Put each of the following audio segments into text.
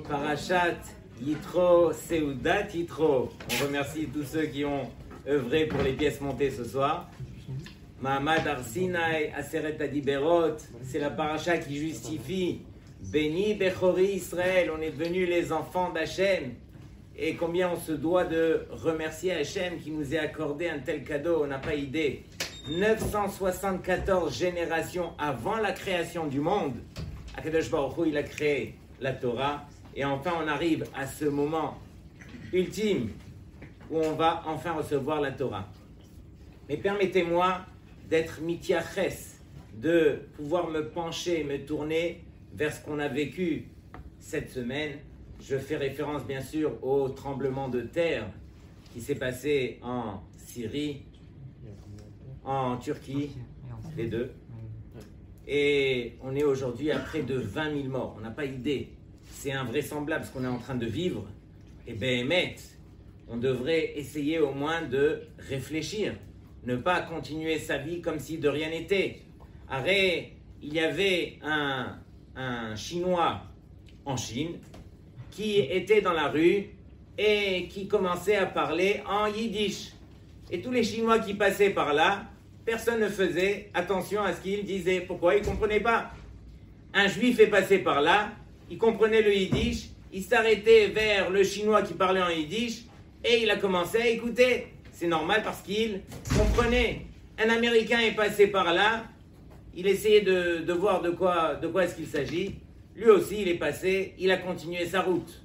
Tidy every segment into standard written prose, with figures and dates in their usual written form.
Parashat Yitro Seudat Yitro. On remercie tous ceux qui ont œuvré pour les pièces montées ce soir. Mahamad Arsinai Aseret Adiberot, c'est la paracha qui justifie Béni Bechori Israël, on est devenus les enfants d'Hachem. Et combien on se doit de remercier Hachem qui nous ait accordé un tel cadeau, on n'a pas idée. 974 générations avant la création du monde, Akadosh Baruch Hu, il a créé la Torah. Et enfin, on arrive à ce moment ultime où on va enfin recevoir la Torah. Mais permettez-moi d'être mityaches, de pouvoir me pencher, me tourner vers ce qu'on a vécu cette semaine. Je fais référence bien sûr au tremblement de terre qui s'est passé en Syrie, en Turquie, les deux. Et on est aujourd'hui à près de 20 000 morts. On n'a pas idée. C'est invraisemblable ce qu'on est en train de vivre. Et Béhémet, on devrait essayer au moins de réfléchir. Ne pas continuer sa vie comme si de rien n'était. Arrête, il y avait un Chinois en Chine qui était dans la rue et qui commençait à parler en yiddish. Et tous les Chinois qui passaient par là, personne ne faisait attention à ce qu'il disait. Pourquoi? Ils ne comprenaient pas. Un juif est passé par là, il comprenait le yiddish, il s'arrêtait vers le Chinois qui parlait en yiddish et il a commencé à écouter. C'est normal parce qu'il comprenait. Un Américain est passé par là, il essayait de voir de quoi est-ce qu'il s'agit. Lui aussi, il est passé, il a continué sa route.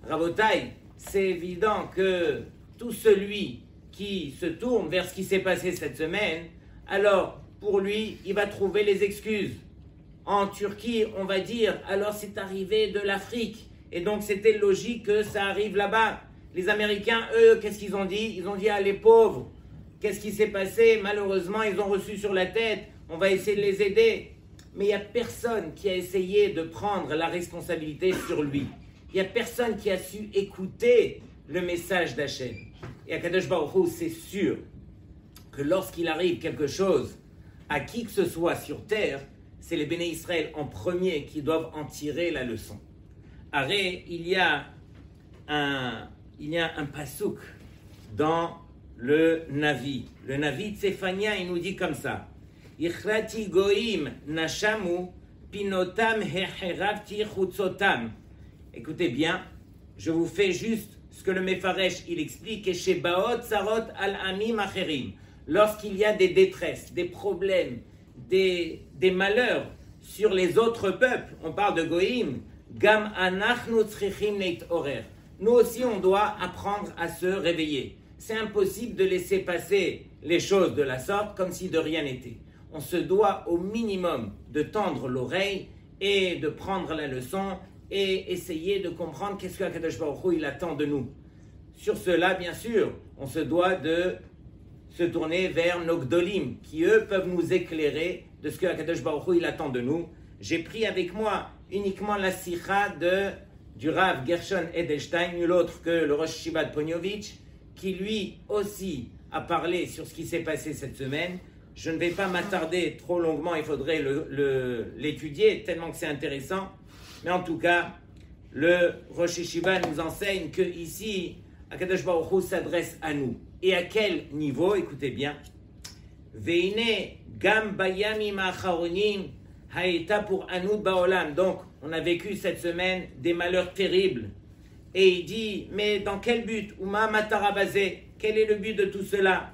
Rabotai, c'est évident que tout celui qui se tourne vers ce qui s'est passé cette semaine, alors pour lui, il va trouver les excuses. En Turquie, on va dire, alors c'est arrivé de l'Afrique, et donc c'était logique que ça arrive là-bas. Les Américains, eux, qu'est-ce qu'ils ont dit? Ils ont dit, ah les pauvres, qu'est-ce qui s'est passé? Malheureusement, ils ont reçu sur la tête, on va essayer de les aider. Mais il n'y a personne qui a essayé de prendre la responsabilité sur lui. Il n'y a personne qui a su écouter le message d'Hachem. Et à Kadosh Baruch Hu, c'est sûr que lorsqu'il arrive quelque chose à qui que ce soit sur terre, c'est les Béné Israël en premier qui doivent en tirer la leçon. Arrête, il y a un pasouk dans le Navi. Le Navi Tsephania, il nous dit comme ça. Ichrati goim nashamu pinotam hecheravti chutzotam. Écoutez bien, je vous fais juste ce que le Mefaresh il explique. Et chez Baot Sarot al Amim Acherim, lorsqu'il y a des détresses, des problèmes, des malheurs sur les autres peuples, on parle de goim. Gam anachnu tzrichim leit'orer. Nous aussi, on doit apprendre à se réveiller. C'est impossible de laisser passer les choses de la sorte comme si de rien n'était. On se doit au minimum de tendre l'oreille et de prendre la leçon et essayer de comprendre qu'est-ce que Akadosh Baruch Hu il attend de nous. Sur cela, bien sûr, on se doit de se tourner vers nos Gdolim, qui eux peuvent nous éclairer de ce que Akadosh Baruch Hu il attend de nous. J'ai pris avec moi uniquement la sikha du Rav Gershon Edelstein, nul autre que le Rosh Yeshiva de Ponyovitch, qui lui aussi a parlé sur ce qui s'est passé cette semaine. Je ne vais pas m'attarder trop longuement, il faudrait l'étudier, tellement que c'est intéressant. Mais en tout cas, le Rosh Yeshiva nous enseigne que ici, Akadosh Baruch Hu s'adresse à nous. Et à quel niveau? Écoutez bien. Veine gam bayamim acharonim haïta pour anud baolam. Donc, on a vécu cette semaine des malheurs terribles. Et il dit, mais dans quel but? Uma matarabazé. Quel est le but de tout cela?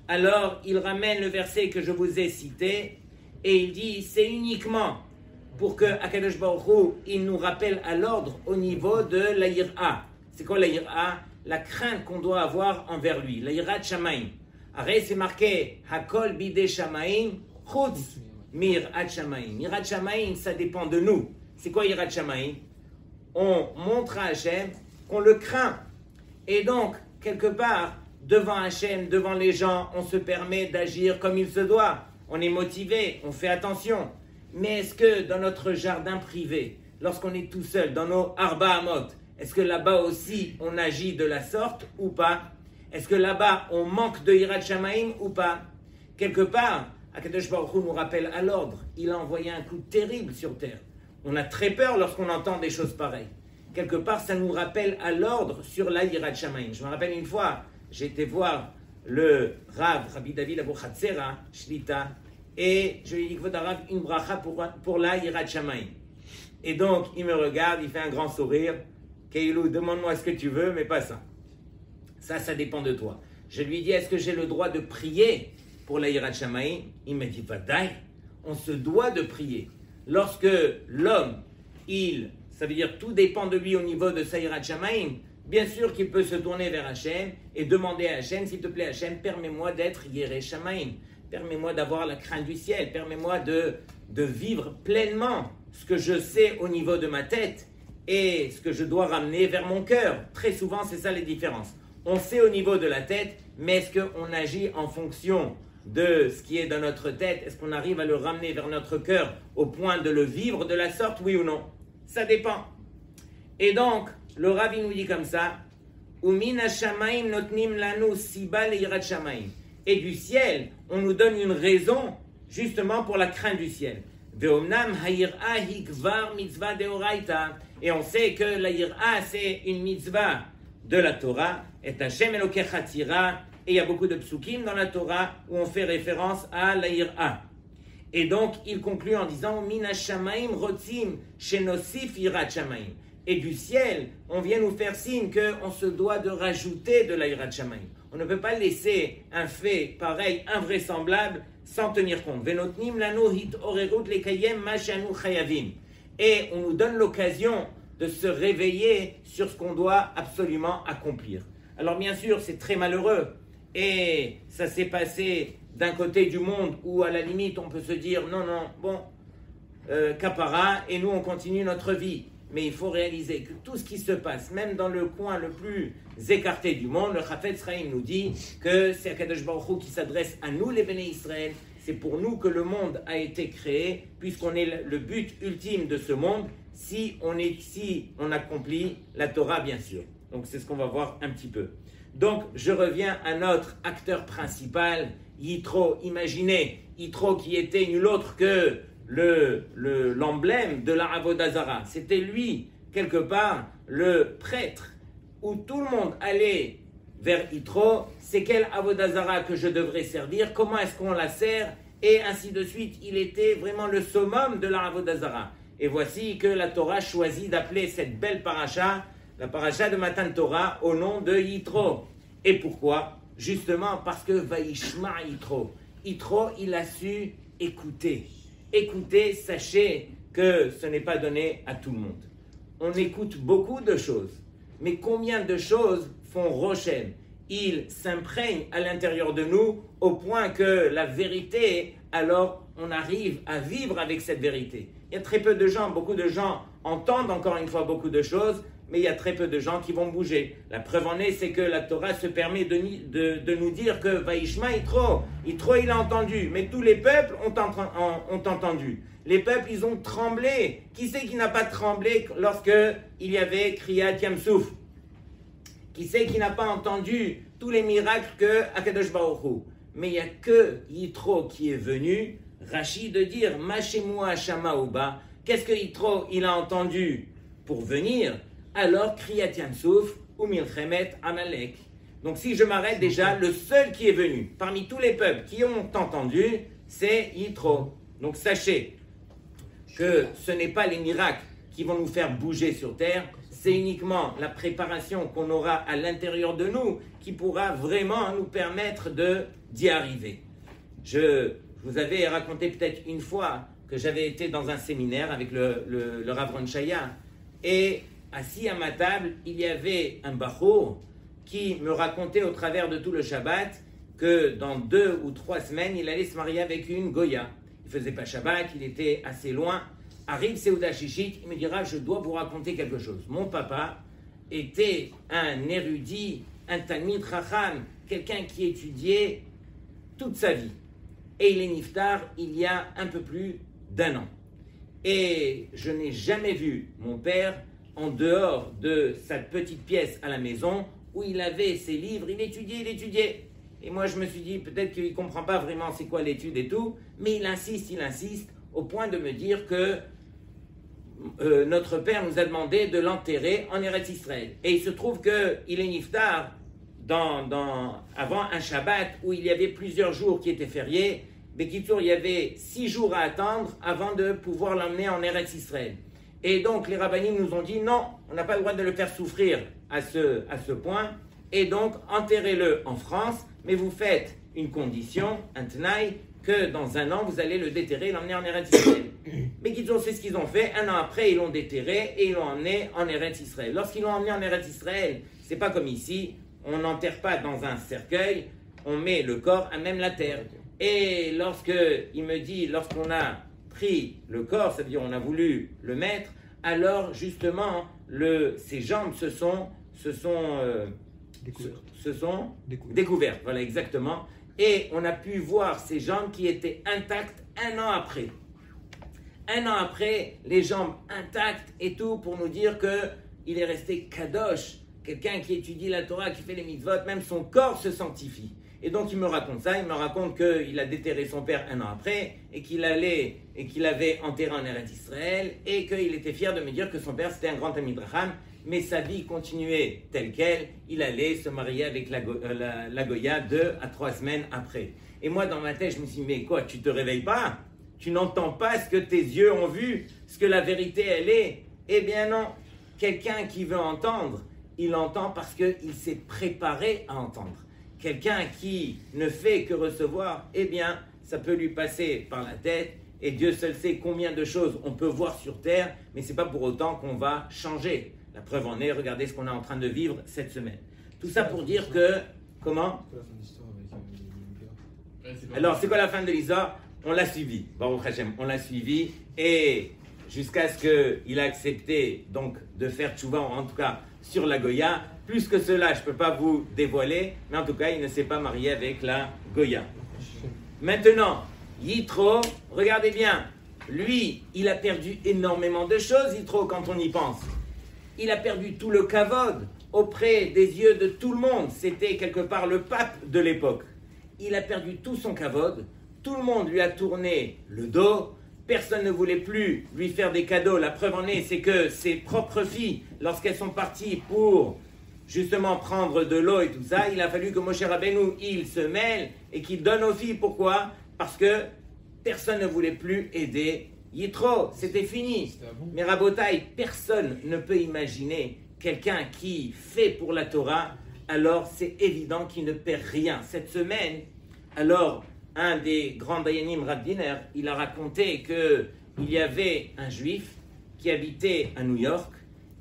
Alors, il ramène le verset que je vous ai cité et il dit, c'est uniquement pour que Akadosh Baruch Hu, il nous rappelle à l'ordre au niveau de la yir'a. C'est quoi la yir'a? La crainte qu'on doit avoir envers lui, la yir'a de Shamaim. Arrête, c'est marqué, Hakol bide Shamaim, chutz mir'at Shamaim. Yir'a de Shamaim, ça dépend de nous. C'est quoi yir'a de Shamaim? On montre à Hachem qu'on le craint. Et donc, quelque part, devant Hachem, devant les gens, on se permet d'agir comme il se doit. On est motivé, on fait attention. Mais est-ce que dans notre jardin privé, lorsqu'on est tout seul, dans nos Arba Amot, est-ce que là-bas aussi on agit de la sorte ou pas? Est-ce que là-bas on manque de Hirat Shamaim ou pas? Quelque part, Akadosh Baruch Hu nous rappelle à l'ordre. Il a envoyé un coup terrible sur terre. On a très peur lorsqu'on entend des choses pareilles. quelque part, ça nous rappelle à l'ordre sur la Yirat Shamayim. Je me rappelle une fois, j'ai été voir le Rabbi David Abu Chatzera, Shlita, et je lui ai dit, Kvod Rav, une bracha pour la Yirat Shamayim. Et donc, il me regarde, il fait un grand sourire. Keilou, demande-moi ce que tu veux, mais pas ça. Ça dépend de toi. Je lui ai dit, est-ce que j'ai le droit de prier pour la Yirat Shamayim? Il m'a dit, Vadaï, on se doit de prier. Lorsque l'homme, ça veut dire tout dépend de lui au niveau de sa Yirat Shamayim, bien sûr qu'il peut se tourner vers Hachem et demander à Hachem, s'il te plaît Hachem, permets-moi d'être Yireh Shamayim, permets-moi d'avoir la crainte du ciel, permets-moi de vivre pleinement ce que je sais au niveau de ma tête et ce que je dois ramener vers mon cœur. Très souvent, c'est ça les différences. On sait au niveau de la tête, mais est-ce qu'on agit en fonction de ce qui est dans notre tête? Est-ce qu'on arrive à le ramener vers notre cœur au point de le vivre de la sorte, oui ou non? Ça dépend. Et donc, le Rabbi nous dit comme ça, et du ciel, on nous donne une raison justement pour la crainte du ciel. Et on sait que la yir'a, c'est une mitzvah de la Torah, et Hashem Elokecha tira, et il y a beaucoup de psukim dans la Torah où on fait référence à la yir'a. Et donc, il conclut en disant, Min hashamaim rotzim shenosif yirat shamayim. Et du ciel, on vient nous faire signe qu'on se doit de rajouter de la yirat shamayim. On ne peut pas laisser un fait pareil, invraisemblable, sans tenir compte. Venotnim lanu hit orerut lekayem ma shanu chayavim. Et on nous donne l'occasion de se réveiller sur ce qu'on doit absolument accomplir. Alors bien sûr, c'est très malheureux. Et ça s'est passé d'un côté du monde où à la limite on peut se dire non, kapara, et nous on continue notre vie. Mais il faut réaliser que tout ce qui se passe, même dans le coin le plus écarté du monde, le Chafetz Chaim nous dit que c'est Akadosh Baruch Hu qui s'adresse à nous les Béné Israël. C'est pour nous que le monde a été créé, puisqu'on est le but ultime de ce monde, si on accomplit la Torah bien sûr. Donc c'est ce qu'on va voir un petit peu. Donc je reviens à notre acteur principal, Yitro. Imaginez, Yitro qui était nul autre que l'emblème de la Avodah Zara. C'était lui, quelque part, le prêtre, où tout le monde allait vers Yitro. C'est quelle Avodah Zara que je devrais servir? Comment est-ce qu'on la sert? Et ainsi de suite. Il était vraiment le summum de la Avodah Zara. Et voici que la Torah choisit d'appeler cette belle paracha, la paracha de Matan Torah, au nom de Yitro. Et pourquoi? Justement parce que Vaishma Yitro. Yitro, il a su écouter. Écoutez, sachez que ce n'est pas donné à tout le monde. On écoute beaucoup de choses, mais combien de choses font Rochem? Ils s'imprègnent à l'intérieur de nous au point que la vérité, alors on arrive à vivre avec cette vérité. Il y a très peu de gens, beaucoup de gens entendent encore une fois beaucoup de choses, mais il y a très peu de gens qui vont bouger. La preuve en est, c'est que la Torah se permet de nous dire que Vaishma Yitro, il a entendu, mais tous les peuples ont entendu. Les peuples, ils ont tremblé. Qui c'est qui n'a pas tremblé lorsque il y avait Kriyat Yamsouf? Qui c'est qui n'a pas entendu tous les miracles que Akadosh Baruch Hu? Mais il n'y a que Yitro qui est venu, Rashi de dire Mashemu Hashama Uba. Qu'est-ce que Yitro il a entendu pour venir? Alors Kriyat Yamsouf ou Milchemet Amalek. Donc si je m'arrête déjà, le seul qui est venu parmi tous les peuples qui ont entendu, c'est Yitro. Donc sachez que ce n'est pas les miracles qui vont nous faire bouger sur terre, c'est uniquement la préparation qu'on aura à l'intérieur de nous qui pourra vraiment nous permettre d'y arriver. Je vous avais raconté peut-être une fois que j'avais été dans un séminaire avec le Rav Ron Shaya, et assis à ma table, il y avait un bachour qui me racontait au travers de tout le Shabbat que dans 2 ou 3 semaines, il allait se marier avec une Goya. Il ne faisait pas Shabbat, il était assez loin. Arrive Seuda Shishit, il me dira, je dois vous raconter quelque chose. Mon papa était un érudit, un Talmid Chacham, quelqu'un qui étudiait toute sa vie. Et il est niftar il y a un peu plus d'1 an. Et je n'ai jamais vu mon père en dehors de sa petite pièce à la maison où il avait ses livres, il étudiait. Et moi je me suis dit, peut-être qu'il ne comprend pas vraiment c'est quoi l'étude et tout, mais il insiste, au point de me dire que notre père nous a demandé de l'enterrer en Eretz Israël. Et il se trouve qu'il est niftar avant un Shabbat où il y avait plusieurs jours qui étaient fériés. Bekitour, il y avait 6 jours à attendre avant de pouvoir l'emmener en Eretz Israël. Et donc les rabbinim nous ont dit non, on n'a pas le droit de le faire souffrir à ce point. Et donc enterrez-le en France, mais vous faites une condition, un tenaï, que dans un an, vous allez le déterrer et l'emmener en Eretz Israël. Mais Kitsour, c'est ce qu'ils ont fait. Un an après, ils l'ont déterré et ils l'ont emmené en Eretz Israël. Lorsqu'ils l'ont emmené en Eretz Israël, c'est pas comme ici, on n'enterre pas dans un cercueil, on met le corps à même la terre. Et lorsqu'il me dit, lorsqu'on a pris le corps, c'est-à-dire on a voulu le mettre, alors justement, ses jambes se sont découvertes. Voilà, exactement. Et on a pu voir ces jambes qui étaient intactes un an après. Un an après, les jambes intactes et tout, pour nous dire qu'il est resté kadosh, quelqu'un qui étudie la Torah, qui fait les mitzvot, même son corps se sanctifie. Et donc il me raconte ça, il me raconte qu'il a déterré son père un an après, et qu'il avait enterré en Eretz Israël, et qu'il était fier de me dire que son père c'était un grand ami de Raham, mais sa vie continuait telle qu'elle, il allait se marier avec la Goya 2 à 3 semaines après. Et moi dans ma tête je me suis dit, mais quoi, tu te réveilles pas? Tu n'entends pas ce que tes yeux ont vu, ce que la vérité elle est? Eh bien non, quelqu'un qui veut entendre, il entend parce qu'il s'est préparé à entendre. Quelqu'un qui ne fait que recevoir, eh bien ça peut lui passer par la tête, et Dieu seul sait combien de choses on peut voir sur terre, mais ce n'est pas pour autant qu'on va changer. La preuve en est, regardez ce qu'on est en train de vivre cette semaine. Tout ça pour dire que... Comment? Alors, c'est quoi la fin de l'histoire? On l'a suivi, Baruch Hashem, on l'a suivi, et jusqu'à ce qu'il a accepté donc de faire tchouva, en tout cas sur la Goya. Plus que cela, je ne peux pas vous dévoiler, mais en tout cas, il ne s'est pas marié avec la Goya. Maintenant, Yitro, regardez bien, lui, il a perdu énormément de choses, Yitro, quand on y pense. Il a perdu tout le kavod auprès des yeux de tout le monde. C'était quelque part le pape de l'époque. Il a perdu tout son kavod. Tout le monde lui a tourné le dos. Personne ne voulait plus lui faire des cadeaux. La preuve en est, c'est que ses propres filles, lorsqu'elles sont parties pour justement prendre de l'eau et tout ça, il a fallu que Moshe Rabbeinu, il se mêle et qu'il donne aux filles. Pourquoi? Parce que personne ne voulait plus aider Yitro, c'était fini. Mais Rabotai, personne ne peut imaginer quelqu'un qui fait pour la Torah, alors c'est évident qu'il ne perd rien. Cette semaine, alors un des grands Dayanim, Rav Diner, il a raconté qu'il y avait un juif qui habitait à New York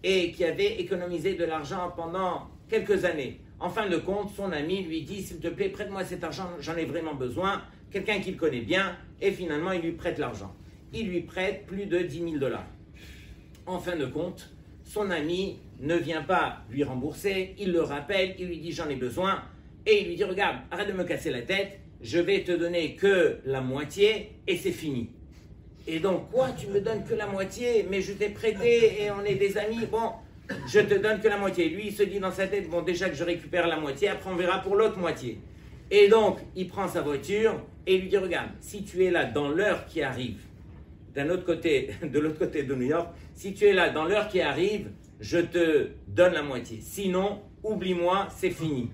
et qui avait économisé de l'argent pendant quelques années. En fin de compte, son ami lui dit, s'il te plaît, prête-moi cet argent, j'en ai vraiment besoin. Quelqu'un qu'il connaît bien, et finalement, il lui prête l'argent. Il lui prête plus de 10 000 $. En fin de compte, son ami ne vient pas lui rembourser, il le rappelle, il lui dit j'en ai besoin, et il lui dit regarde, arrête de me casser la tête, je vais te donner que la moitié, et c'est fini. Et donc, quoi, tu me donnes que la moitié, mais je t'ai prêté, et on est des amis, bon, je te donne que la moitié. Lui, il se dit dans sa tête, bon, déjà que je récupère la moitié, après on verra pour l'autre moitié. Et donc, il prend sa voiture, et il lui dit regarde, si tu es là dans l'heure qui arrive, de l'autre côté de New York, si tu es là dans l'heure qui arrive, je te donne la moitié. Sinon, oublie-moi, c'est fini.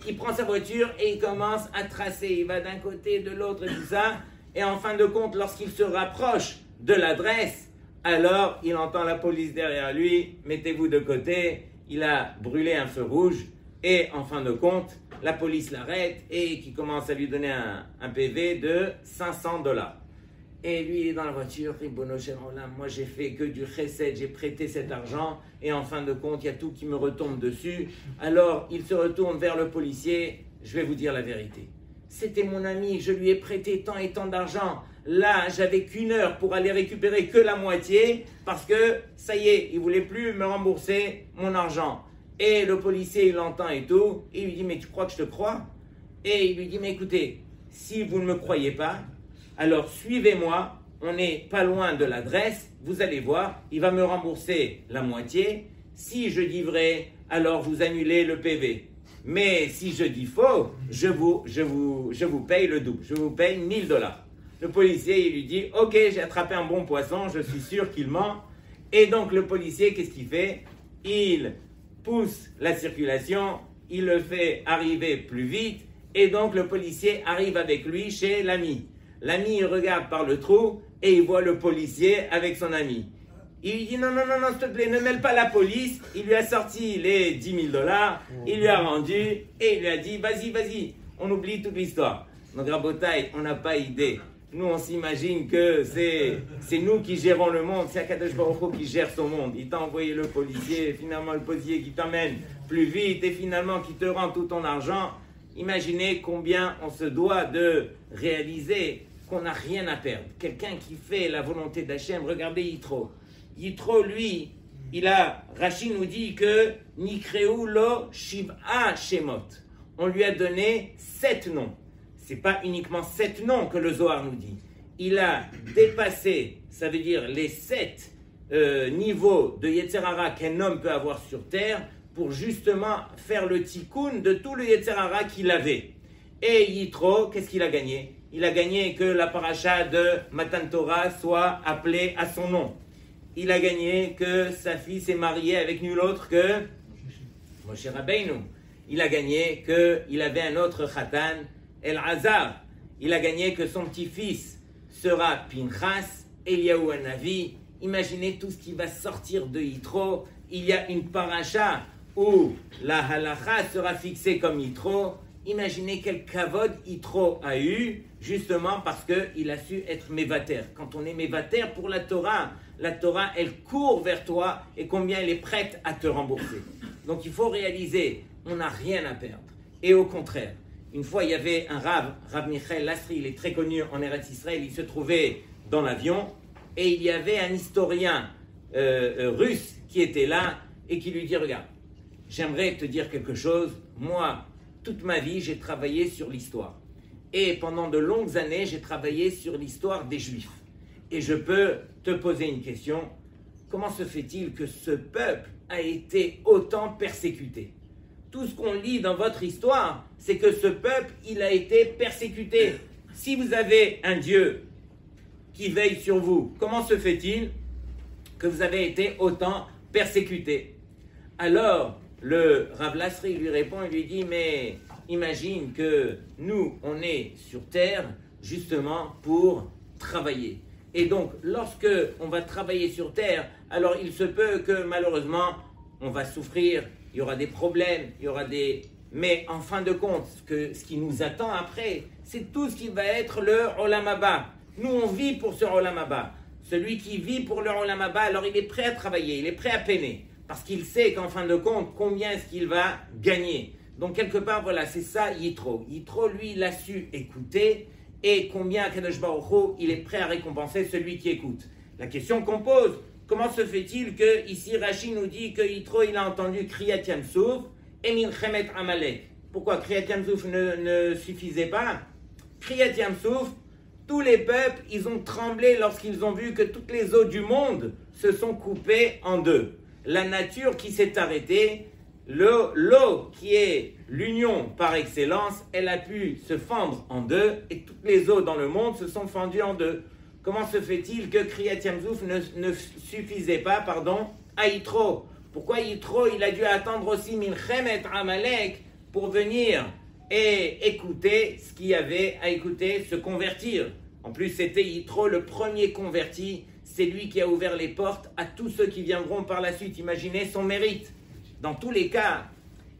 Il prend sa voiture et il commence à tracer. Il va d'un côté, de l'autre et tout ça. Et en fin de compte, lorsqu'il se rapproche de l'adresse, alors il entend la police derrière lui. Mettez-vous de côté. Il a brûlé un feu rouge. Et en fin de compte, la police l'arrête et qui commence à lui donner un PV de 500 $. Et lui, il est dans la voiture, moi j'ai fait que du chesed, j'ai prêté cet argent, et en fin de compte, il y a tout qui me retombe dessus. Alors, il se retourne vers le policier, je vais vous dire la vérité. C'était mon ami, je lui ai prêté tant et tant d'argent. Là, j'avais qu'une heure pour aller récupérer que la moitié, parce que, ça y est, il ne voulait plus me rembourser mon argent. Et le policier, il l'entend et tout, et il lui dit, mais tu crois que je te crois? Et il lui dit, mais écoutez, si vous ne me croyez pas, alors suivez-moi, on n'est pas loin de l'adresse, vous allez voir, il va me rembourser la moitié. Si je dis vrai, alors vous annulez le PV. Mais si je dis faux, je vous paye le double, je vous paye 1 000 $. Le policier, il lui dit, ok, j'ai attrapé un bon poisson, je suis sûr qu'il ment. Et donc le policier, qu'est-ce qu'il fait? Il pousse la circulation, il le fait arriver plus vite, et donc le policier arrive avec lui chez l'ami. L'ami, il regarde par le trou, et il voit le policier avec son ami. Il lui dit non, non, non, non, s'il te plaît, ne mêle pas la police. Il lui a sorti les 10 000 $, il lui a rendu, et il lui a dit, vas-y, vas-y, on oublie toute l'histoire. Donc, Rabotai, on n'a pas idée. Nous, on s'imagine que c'est nous qui gérons le monde, c'est Akadosh Baruch Hu qui gère son monde. Il t'a envoyé le policier, finalement le policier qui t'emmène plus vite, et finalement qui te rend tout ton argent. Imaginez combien on se doit de réaliser qu'on n'a rien à perdre. Quelqu'un qui fait la volonté d'Hachem, regardez Yitro. Yitro, lui, Rashi nous dit que Nikreu lo Shiv'a Shemot. On lui a donné 7 noms. C'est pas uniquement 7 noms que le Zohar nous dit. Il a dépassé, ça veut dire les 7 niveaux de Yetzer Hara qu'un homme peut avoir sur terre pour justement faire le tikkun de tout le Yetzer Hara qu'il avait. Et Yitro, qu'est-ce qu'il a gagné? Il a gagné que la paracha de Matan Torah soit appelée à son nom. Il a gagné que sa fille s'est mariée avec nul autre que Moshe Rabbeinu. Il a gagné qu'il avait un autre Khatan, El-Hazar. Il a gagné que son petit-fils sera Pinchas, Eliyahu Hanavi. Imaginez tout ce qui va sortir de Yitro. Il y a une paracha où la halacha sera fixée comme Yitro. Imaginez quel kavod Yitro a eu, justement parce qu'il a su être mévater. Quand on est mévater pour la Torah, elle court vers toi et combien elle est prête à te rembourser. Donc il faut réaliser, on n'a rien à perdre. Et au contraire, une fois il y avait un Rav Michael Lasri, il est très connu en Eretz Israël, il se trouvait dans l'avion et il y avait un historien russe qui était là et qui lui dit, regarde, j'aimerais te dire quelque chose, moi, toute ma vie, j'ai travaillé sur l'histoire. Et pendant de longues années, j'ai travaillé sur l'histoire des Juifs. Et je peux te poser une question. Comment se fait-il que ce peuple a été autant persécuté? Tout ce qu'on lit dans votre histoire, c'est que ce peuple, il a été persécuté. Si vous avez un Dieu qui veille sur vous, comment se fait-il que vous avez été autant persécuté? Alors, le Rav Lasri lui répond et lui dit, mais imagine que nous, on est sur terre justement pour travailler. Et donc, lorsque on va travailler sur terre, alors il se peut que malheureusement, on va souffrir, il y aura des problèmes, il y aura des... Mais en fin de compte, ce qui nous attend après, c'est tout ce qui va être le Olam Haba. Nous, on vit pour ce Olam Haba. Celui qui vit pour le Olam Haba, alors il est prêt à travailler, il est prêt à peiner. Parce qu'il sait qu'en fin de compte, combien est-ce qu'il va gagner. Donc quelque part, voilà, c'est ça Yitro. Yitro, lui, il a su écouter et combien Kadosh Baruch Hu, il est prêt à récompenser celui qui écoute. La question qu'on pose, comment se fait-il que ici Rashi nous dit que Yitro, il a entendu Kriyat Yamsouf et Milchemet Amalek? Pourquoi Kriyat Yamsouf ne suffisait pas? Kriyat Yamsouf, tous les peuples, ils ont tremblé lorsqu'ils ont vu que toutes les eaux du monde se sont coupées en deux. La nature qui s'est arrêtée, l'eau qui est l'union par excellence, elle a pu se fendre en deux et toutes les eaux dans le monde se sont fendues en deux. Comment se fait-il que Kriyat Yamsouf ne suffisait pas, à Yitro? Pourquoi Yitro, il a dû attendre aussi Milchemet Amalek pour venir et écouter ce qu'il y avait à écouter, se convertir? En plus, c'était Yitro le premier converti. C'est lui qui a ouvert les portes à tous ceux qui viendront par la suite. Imaginez son mérite. Dans tous les cas,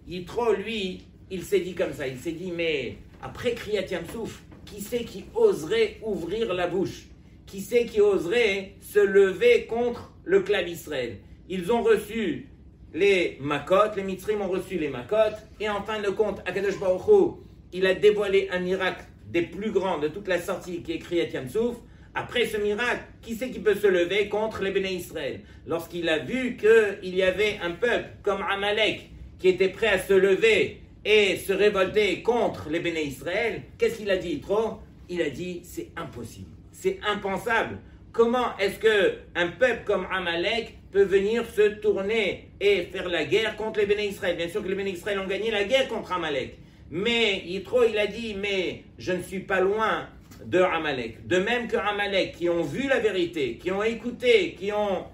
Yitro, lui, il s'est dit comme ça. Il s'est dit, mais après Kriyat Yamsouf, qui c'est qui oserait ouvrir la bouche? Qui c'est qui oserait se lever contre le clan d'Israël? Ils ont reçu les Makot, les Mitzrim ont reçu les Makot, et en fin de compte, Akadosh Baruch Hu, il a dévoilé un miracle des plus grands de toute la sortie qui est Kriyat Yamsouf. Après ce miracle, qui c'est qui peut se lever contre les Béné Israël? Lorsqu'il a vu qu'il y avait un peuple comme Amalek qui était prêt à se lever et se révolter contre les Béné Israël, qu'est-ce qu'il a dit trop? Il a dit, c'est impossible, c'est impensable. Comment est-ce qu'un peuple comme Amalek peut venir se tourner et faire la guerre contre les Béné Israël? Bien sûr que les Béné Israël ont gagné la guerre contre Amalek. Mais Yitro, il a dit, mais je ne suis pas loin de Amalek. De même que Amalek, qui ont vu la vérité, qui ont écouté, qui ont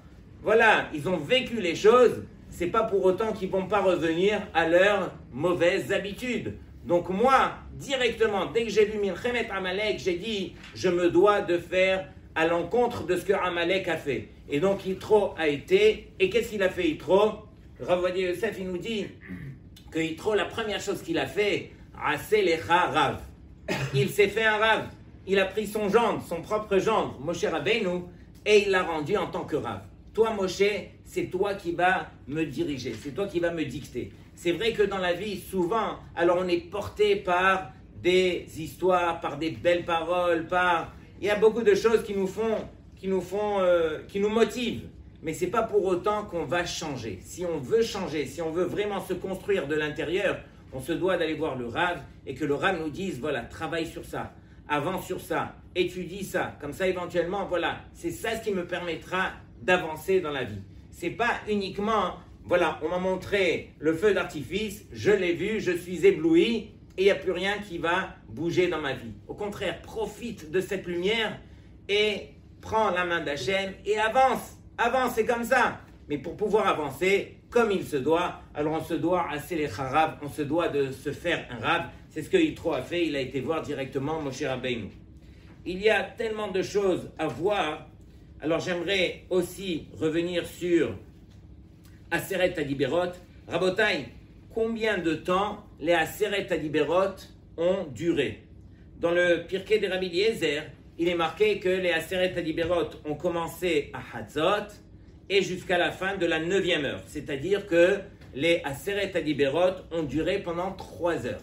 voilà, ils ont vécu les choses, c'est pas pour autant qu'ils vont pas revenir à leurs mauvaises habitudes. Donc moi, directement, dès que j'ai lu Milchemet Amalek, j'ai dit, je me dois de faire à l'encontre de ce que Amalek a fait. Et donc Yitro a été, et qu'est-ce qu'il a fait Yitro? Rav Ovadia Yosef, il nous dit que Yitro, la première chose qu'il a fait, Aseh lecha Rav. Il s'est fait un Rav. Il a pris son gendre, son propre gendre, Moshe Rabbeinu, et il l'a rendu en tant que Rav. Toi, Moshe, c'est toi qui vas me diriger, c'est toi qui vas me dicter. C'est vrai que dans la vie, souvent, alors on est porté par des histoires, par des belles paroles, il y a beaucoup de choses qui nous motivent. Mais c'est pas pour autant qu'on va changer. Si on veut changer, si on veut vraiment se construire de l'intérieur, on se doit d'aller voir le Rav et que le Rav nous dise, voilà, travaille sur ça, avance sur ça, étudie ça. Comme ça, éventuellement, voilà, c'est ça ce qui me permettra d'avancer dans la vie. C'est pas uniquement, voilà, on m'a montré le feu d'artifice, je l'ai vu, je suis ébloui et il n'y a plus rien qui va bouger dans ma vie. Au contraire, profite de cette lumière et prends la main d'Hachem et avance. Avance, c'est comme ça. Mais pour pouvoir avancer comme il se doit, alors on se doit à Selecha Rav, on se doit de se faire un Rav. C'est ce que Yitro a fait, il a été voir directement Moshe Rabbeinu. Il y a tellement de choses à voir. Alors j'aimerais aussi revenir sur Aseret Adiberot. Rabotai, combien de temps les Aseret Adiberot ont duré? Dans le Pirkei de Rabbi Eliezer, il est marqué que les Aseret Adiberot ont commencé à Hatzot et jusqu'à la fin de la 9e heure. C'est-à-dire que les Aseret Adiberot ont duré pendant 3 heures.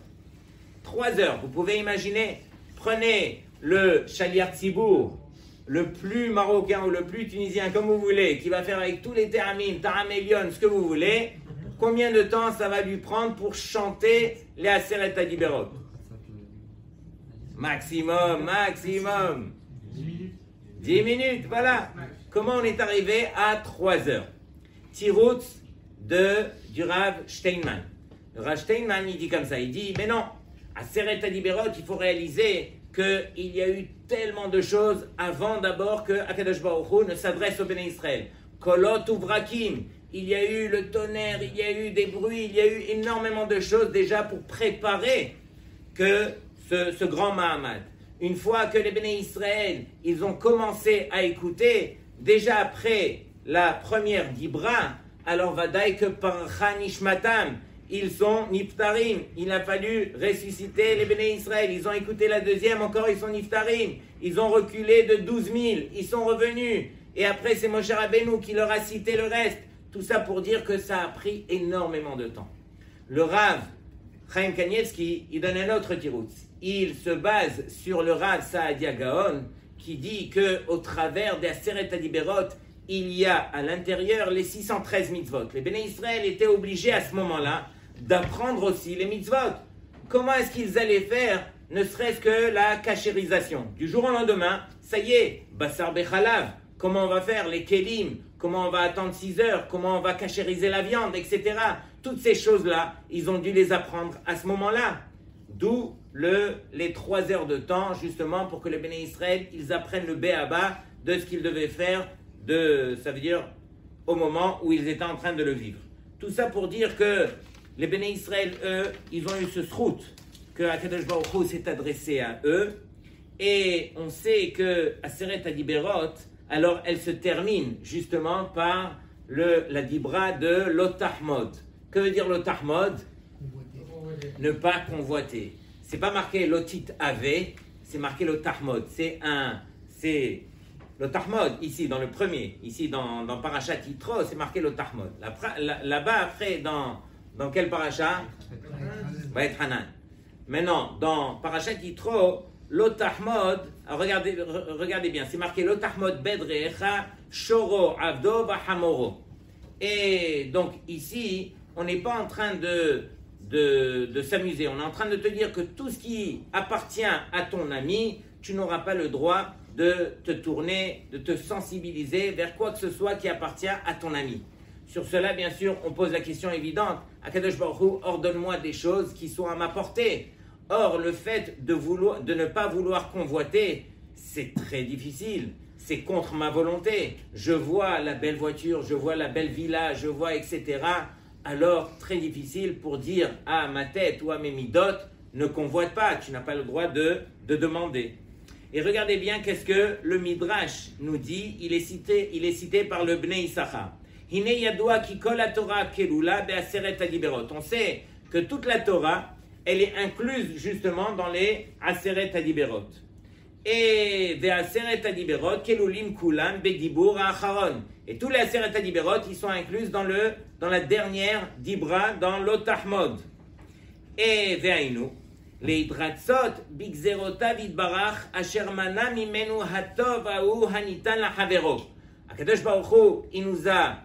3 heures, vous pouvez imaginer, prenez le Shaliach Tzibour, le plus marocain ou le plus tunisien, comme vous voulez, qui va faire avec tous les théramines, taramélion, ce que vous voulez, combien de temps ça va lui prendre pour chanter les Aseret Adiberot? Maximum. 10 minutes, voilà. Comment on est arrivé à 3 heures? Tiroutz du Rav Steinman. Le Rav Steinman, il dit comme ça, il dit, mais non, à Aseret Adiberot, il faut réaliser qu'il y a eu tellement de choses avant d'abord que Akadosh Baruch Hu ne s'adresse au Béné Israël. Kolot uvrakim, il y a eu le tonnerre, il y a eu des bruits, il y a eu énormément de choses déjà pour préparer que ce grand Mahamad. Une fois que les Béné Israël, ils ont commencé à écouter, déjà après la première Dibra, alors vadaï que par Chanishmatam, ils sont niftarim. Il a fallu ressusciter les Béné Israël. Ils ont écouté la deuxième, encore ils sont niftarim. Ils ont reculé de 12 000, ils sont revenus. Et après, c'est Moshe Rabbeinu qui leur a cité le reste. Tout ça pour dire que ça a pris énormément de temps. Le Rav Chaim Kanievski, il donne un autre tiroutz. Il se base sur le Rav Saadia Gaon qui dit qu'au travers des Aseret Adiberot, il y a à l'intérieur les 613 mitzvot. Les Béné Israël étaient obligés à ce moment-là d'apprendre aussi les mitzvot. Comment est-ce qu'ils allaient faire, ne serait-ce que la cachérisation? Du jour au lendemain, ça y est, Bassar Bechalav, comment on va faire les kelim, comment on va attendre 6 heures, comment on va cachériser la viande, etc. Toutes ces choses-là, ils ont dû les apprendre à ce moment-là. D'où les 3 heures de temps, justement, pour que les Béné Israël, ils apprennent le béaba de ce qu'ils devaient faire, ça veut dire au moment où ils étaient en train de le vivre. Tout ça pour dire que les Béné Israël, eux, ils ont eu ce srout, que Akadosh Baruch Hu s'est adressé à eux, et on sait que Aseret Adiberot, alors elle se termine justement par la dibra de l'otahmod. Que veut dire l'otahmod? Ne pas convoiter. C'est pas marqué l'otit ave, c'est marqué l'otahmod. C'est l'otahmod ici dans le premier, ici dans Parashat Yitro, c'est marqué l'otahmod. Là-bas après dans quel parasha? Vaet Hanan. Maintenant dans Parashat Yitro, l'otahmod, regardez bien, c'est marqué l'otahmod bedrecha shoro avdo vahamoro. Et donc ici, on n'est pas en train de s'amuser, on est en train de te dire que tout ce qui appartient à ton ami, tu n'auras pas le droit de te tourner, de te sensibiliser vers quoi que ce soit qui appartient à ton ami. Sur cela, bien sûr, on pose la question évidente, Akadosh Baruch Hu, ordonne-moi des choses qui sont à ma portée. Or, le fait de ne pas vouloir convoiter, c'est très difficile. c'est contre ma volonté. Je vois la belle voiture, je vois la belle villa, je vois etc. Alors, très difficile pour dire à ma tête ou à mes midot, ne convoite pas, tu n'as pas le droit de demander. Et regardez bien qu'est-ce que le Midrash nous dit, il est cité par le Bnei Issachar. Hine yadua ki kol Torah kelula be'aseret hadiberot. On sait que toute la Torah, elle est incluse justement dans les aseret hadiberot. Et be'aseret hadiberot kelulim kulam bedibur ha'acharon. Et tous les aseret hadiberot, ils sont inclus dans la dernière dibra, dans l'otahmod. Et ve'ainu. Leidratzot bigzerotav itbarach asher mana mimenu hatov ahu hanitan lahavero. Akadosh Baruch Hu, il nous a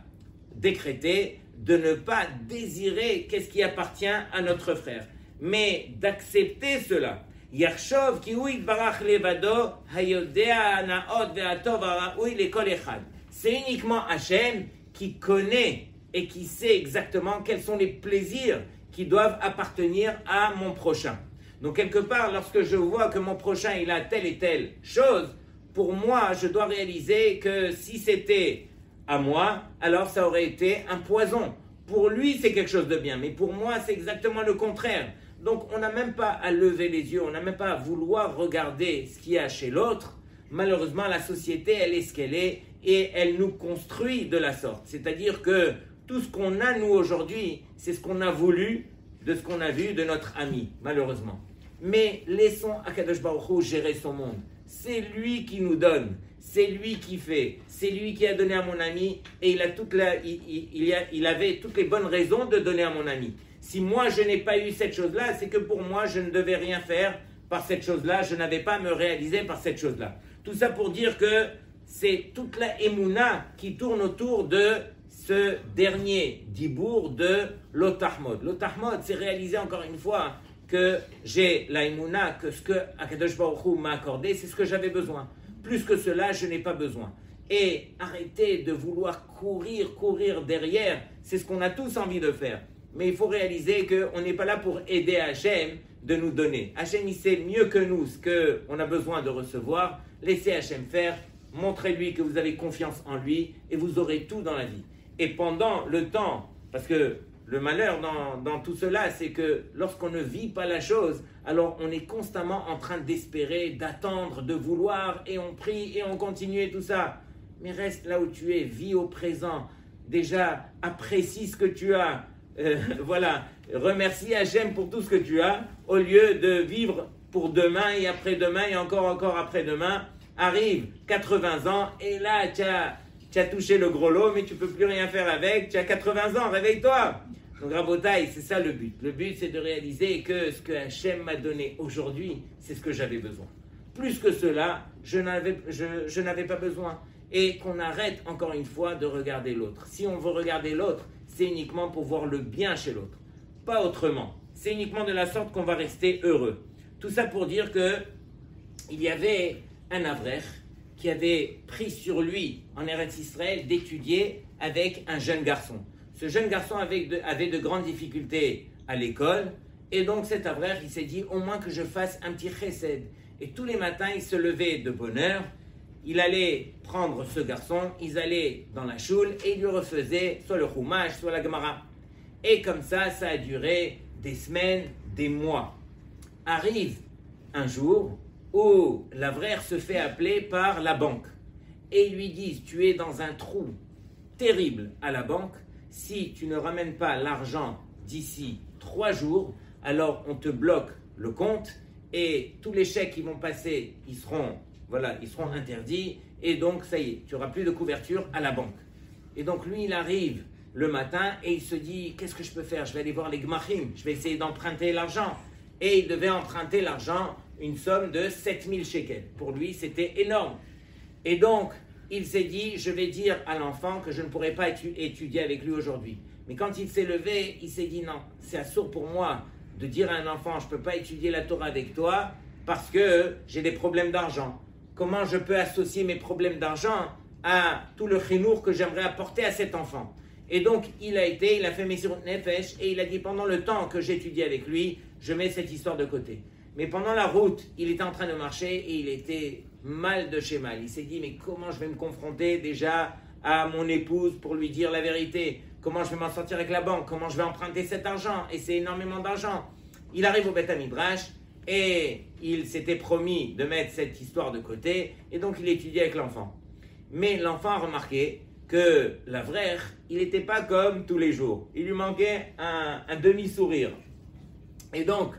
décrété de ne pas désirer qu'est-ce qui appartient à notre frère, mais d'accepter cela. Yarshov ki hu itbarach levado hayodea naot ve'atov haraui lekol echad. C'est uniquement Hachem qui connaît et qui sait exactement quels sont les plaisirs qui doivent appartenir à mon prochain. Donc quelque part, lorsque je vois que mon prochain il a telle et telle chose, pour moi, je dois réaliser que si c'était à moi, alors ça aurait été un poison. Pour lui, c'est quelque chose de bien, mais pour moi, c'est exactement le contraire. Donc on n'a même pas à lever les yeux, on n'a même pas à vouloir regarder ce qu'il y a chez l'autre. Malheureusement, la société, elle est ce qu'elle est et elle nous construit de la sorte. C'est-à-dire que tout ce qu'on a, nous, aujourd'hui, c'est ce qu'on a voulu de ce qu'on a vu de notre ami, malheureusement. Mais laissons Akadosh Baruch Hu gérer son monde. C'est lui qui nous donne, c'est lui qui fait, c'est lui qui a donné à mon ami et il avait toutes les bonnes raisons de donner à mon ami. Si moi je n'ai pas eu cette chose-là, c'est que pour moi je ne devais rien faire par cette chose-là, je n'avais pas à me réaliser par cette chose-là. Tout ça pour dire que c'est toute la émouna qui tourne autour de ce dernier dibour de l'otahmod. L'otahmod, c'est réaliser encore une fois que j'ai la émouna, que ce que Akadosh Baruch Hu m'a accordé, c'est ce que j'avais besoin. Plus que cela, je n'ai pas besoin. Et arrêtez de vouloir courir derrière, c'est ce qu'on a tous envie de faire. Mais il faut réaliser qu'on n'est pas là pour aider Hachem de nous donner. Hachem, il sait mieux que nous ce qu'on a besoin de recevoir. Laissez Hachem faire, montrez-lui que vous avez confiance en lui et vous aurez tout dans la vie. Et pendant le temps, parce que le malheur dans tout cela, c'est que lorsqu'on ne vit pas la chose, alors on est constamment en train d'espérer, d'attendre, de vouloir, et on prie, et on continue et tout ça. Mais reste là où tu es, vis au présent. Déjà, apprécie ce que tu as. Voilà, remercie Hachem pour tout ce que tu as, au lieu de vivre pour demain, et après-demain, et encore après-demain. Arrive 80 ans, et là, tu as touché le gros lot, mais tu ne peux plus rien faire avec. Tu as 80 ans, réveille-toi. Donc, Rabotaï, c'est ça le but. Le but, c'est de réaliser que ce que Hachem m'a donné aujourd'hui, c'est ce que j'avais besoin. Plus que cela, je n'avais pas besoin. Et qu'on arrête, encore une fois, de regarder l'autre. Si on veut regarder l'autre, c'est uniquement pour voir le bien chez l'autre. Pas autrement. C'est uniquement de la sorte qu'on va rester heureux. Tout ça pour dire que il y avait un Avrech qui avait pris sur lui, en Eretz Israël, d'étudier avec un jeune garçon. Ce jeune garçon avait de grandes difficultés à l'école, et donc cet Avrech, il s'est dit, au moins que je fasse un petit chesed. Et tous les matins, il se levait de bonne heure, il allait prendre ce garçon, ils allaient dans la choule, et il lui refaisait soit le chumash, soit la gemara. Et comme ça a duré des semaines, des mois. Arrive un jour où l'Avrech se fait appeler par la banque. Et ils lui disent, tu es dans un trou terrible à la banque, si tu ne ramènes pas l'argent d'ici 3 jours, alors on te bloque le compte et tous les chèques qui vont passer, ils seront interdits et donc ça y est, tu n'auras plus de couverture à la banque. Et donc lui, il arrive le matin et il se dit, qu'est-ce que je peux faire? Je vais aller voir les gmachim, je vais essayer d'emprunter l'argent. Et il devait emprunter l'argent, une somme de 7000 shekels. Pour lui, c'était énorme. Et donc, il s'est dit, je vais dire à l'enfant que je ne pourrai pas étudier avec lui aujourd'hui. Mais quand il s'est levé, il s'est dit, non, c'est assourd pour moi de dire à un enfant, je ne peux pas étudier la Torah avec toi parce que j'ai des problèmes d'argent. Comment je peux associer mes problèmes d'argent à tout le chinour que j'aimerais apporter à cet enfant? Et donc, il a fait Messirut Nefesh et il a dit, pendant le temps que j'étudie avec lui, je mets cette histoire de côté. Mais pendant la route, il était en train de marcher et il était mal de chez mal. Il s'est dit, mais comment je vais me confronter déjà à mon épouse pour lui dire la vérité? Comment je vais m'en sortir avec la banque? Comment je vais emprunter cet argent? Et c'est énormément d'argent. Il arrive au Beth Midrash et il s'était promis de mettre cette histoire de côté. Et donc il étudiait avec l'enfant. Mais l'enfant a remarqué que l'Avrech, il n'était pas comme tous les jours. Il lui manquait un demi-sourire. Et donc,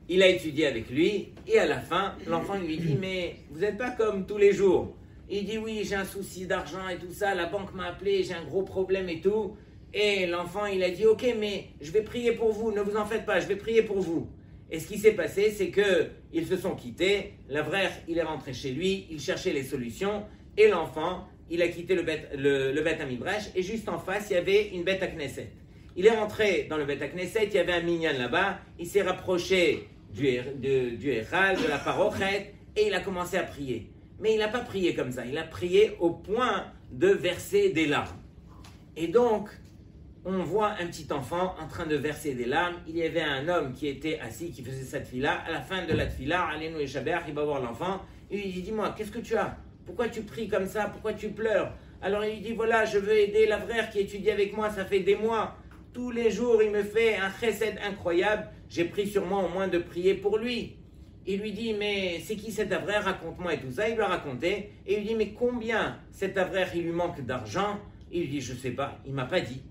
il a étudié avec lui, et à la fin, l'enfant lui dit, mais vous n'êtes pas comme tous les jours. Et il dit, oui, j'ai un souci d'argent et tout ça, la banque m'a appelé, j'ai un gros problème et tout. Et l'enfant, il a dit, ok, mais je vais prier pour vous, ne vous en faites pas, je vais prier pour vous. Et ce qui s'est passé, c'est qu'ils se sont quittés, l'Avrech, il est rentré chez lui, il cherchait les solutions, et l'enfant, il a quitté le Beth Midrash, et juste en face, il y avait une Beth Knesset. Il est rentré dans le Beth Knesset, il y avait un minyan là-bas, il s'est rapproché du Héral, de la Parochet, et il a commencé à prier. Mais il n'a pas prié comme ça, il a prié au point de verser des larmes. Et donc, on voit un petit enfant en train de verser des larmes. Il y avait un homme qui était assis, qui faisait cette tefila. À la fin de la tefila, Aleinu et Shaber, il va voir l'enfant, et il dit, dis-moi, qu'est-ce que tu as? Pourquoi tu pries comme ça? Pourquoi tu pleures? Alors il dit, voilà, je veux aider l'Avrech qui étudie avec moi, ça fait des mois. Tous les jours, il me fait un chesed incroyable. J'ai pris sur moi au moins de prier pour lui. Il lui dit, mais c'est qui cet Avrech? Raconte-moi et tout ça. Il lui a raconté. Et il lui dit, mais combien cet Avrech, il lui manque d'argent? Il lui dit, je ne sais pas, il ne m'a pas dit.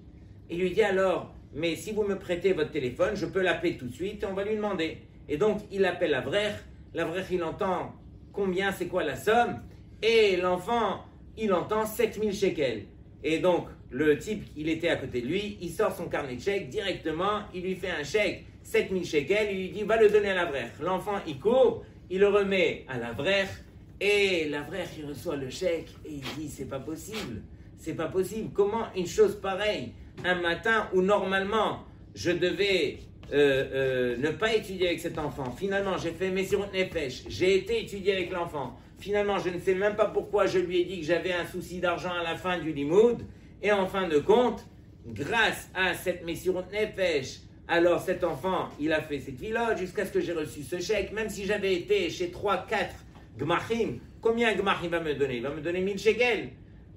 Il lui dit alors, mais si vous me prêtez votre téléphone, je peux l'appeler tout de suite et on va lui demander. Et donc, il appelle l'Avrech. L'Avrech, il entend combien, c'est quoi la somme? Et l'enfant, il entend 7000 shekels. Et donc, le type, il était à côté de lui, il sort son carnet de chèques directement, il lui fait un chèque, 7000 shekels, il lui dit, va le donner à l'Avrech. L'enfant, il court, il le remet à l'Avrech, et l'Avrech, il reçoit le chèque, et il dit, c'est pas possible, comment une chose pareille, un matin où normalement, je devais ne pas étudier avec cet enfant, finalement, j'ai fait Messirut Nefesh, j'ai été étudier avec l'enfant, finalement, je ne sais même pas pourquoi je lui ai dit que j'avais un souci d'argent à la fin du limoud. Et en fin de compte, grâce à cette Messirut Nefesh, alors cet enfant, il a fait cette filote jusqu'à ce que j'ai reçu ce chèque. Même si j'avais été chez 3, 4 Gmachim, combien Gmachim va me donner? Il va me donner 1000 shekels.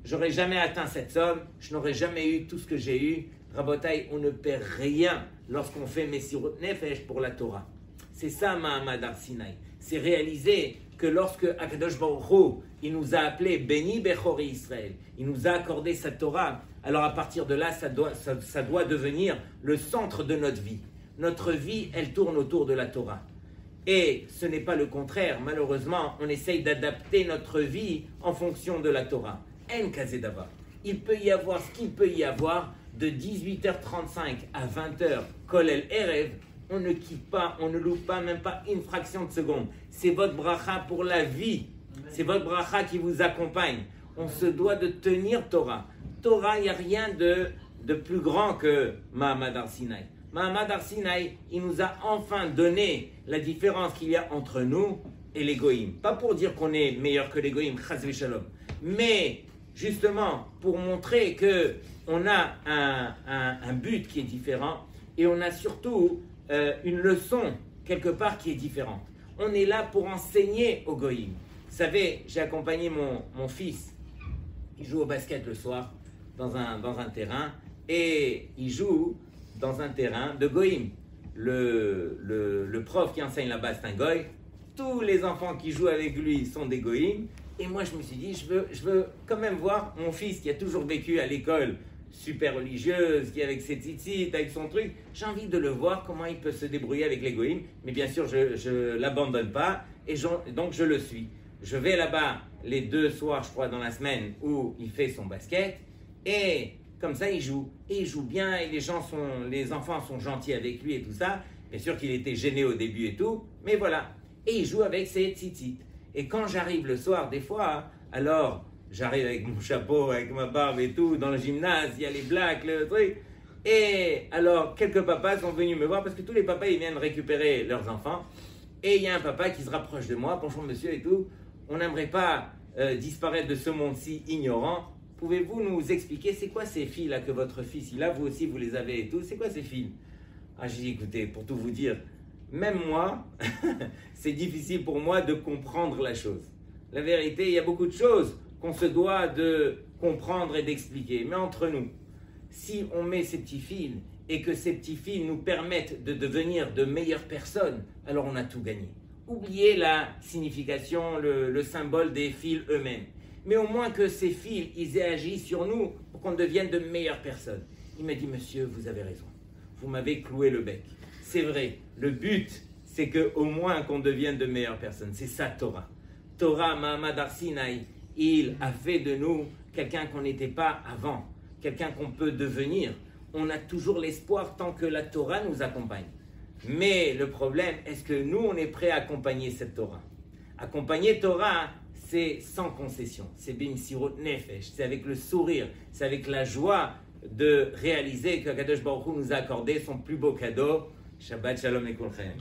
J'aurais jamais atteint cette somme. Je n'aurais jamais eu tout ce que j'ai eu. Rabotai, on ne perd rien lorsqu'on fait Messirut Nefesh pour la Torah. C'est ça, Mahamad Har Sinai. C'est réaliser que lorsque Akadosh Baruch Hu, il nous a appelés Béni Bechori Israël, il nous a accordé sa Torah, alors à partir de là, ça doit devenir le centre de notre vie. Notre vie, elle tourne autour de la Torah. Et ce n'est pas le contraire. Malheureusement, on essaye d'adapter notre vie en fonction de la Torah. En Kazedava. Il peut y avoir ce qu'il peut y avoir de 18h35 à 20h, Kolel Erev. On ne quitte pas, on ne loupe pas, même pas une fraction de seconde. C'est votre bracha pour la vie. C'est votre bracha qui vous accompagne. On se doit de tenir Torah. Torah, il n'y a rien de plus grand que Mahamad Har Sinai. Mahamad Har Sinai, il nous a enfin donné la différence qu'il y a entre nous et les goïms. Pas pour dire qu'on est meilleur que les goïms, chas v'shalom, mais justement pour montrer qu'on a un but qui est différent et on a surtout une leçon quelque part qui est différente. On est là pour enseigner aux goïms. Vous savez, j'ai accompagné mon fils, il joue au basket le soir dans un terrain et il joue dans un terrain de goïm. Le prof qui enseigne là-bas, c'est un goï. Tous les enfants qui jouent avec lui sont des goïm. Et moi, je me suis dit, je veux quand même voir mon fils qui a toujours vécu à l'école super religieuse, qui est avec ses tzitzit, avec son truc. J'ai envie de le voir, comment il peut se débrouiller avec les goïm. Mais bien sûr, je ne l'abandonne pas et donc je le suis. Je vais là-bas les 2 soirs, je crois, dans la semaine où il fait son basket. Et comme ça, il joue. Et il joue bien et les enfants sont gentils avec lui et tout ça. Bien sûr qu'il était gêné au début et tout, mais voilà. Et il joue avec ses tzitzit. Et quand j'arrive le soir, des fois, alors j'arrive avec mon chapeau, avec ma barbe et tout, dans le gymnase, il y a les blacks, le truc. Et alors, quelques papas sont venus me voir parce que tous les papas, ils viennent récupérer leurs enfants. Et il y a un papa qui se rapproche de moi, bonjour monsieur et tout. On n'aimerait pas disparaître de ce monde-ci ignorant. Pouvez-vous nous expliquer c'est quoi ces filles-là que votre fils il a? Vous aussi, vous les avez et tout. C'est quoi ces filles? Ah, j'ai dit, écoutez, pour tout vous dire, même moi, c'est difficile pour moi de comprendre la chose. La vérité, il y a beaucoup de choses qu'on se doit de comprendre et d'expliquer. Mais entre nous, si on met ces petits fils et que ces petits fils nous permettent de devenir de meilleures personnes, alors on a tout gagné. Oubliez la signification, le symbole des fils eux-mêmes. Mais au moins que ces fils, ils aient agi sur nous pour qu'on devienne de meilleures personnes. Il m'a dit, monsieur, vous avez raison. Vous m'avez cloué le bec. C'est vrai, le but, c'est qu'au moins qu'on devienne de meilleures personnes. C'est ça, Torah. Torah, Mahamad Har Sinaï, il a fait de nous quelqu'un qu'on n'était pas avant, quelqu'un qu'on peut devenir. On a toujours l'espoir tant que la Torah nous accompagne. Mais le problème, est-ce que nous, on est prêt à accompagner cette Torah? Accompagner Torah, c'est sans concession. C'est bimsirut nefesh, c'est avec le sourire, c'est avec la joie de réaliser que Kadosh Baruch Hu nous a accordé son plus beau cadeau. Shabbat Shalom et Kulchem.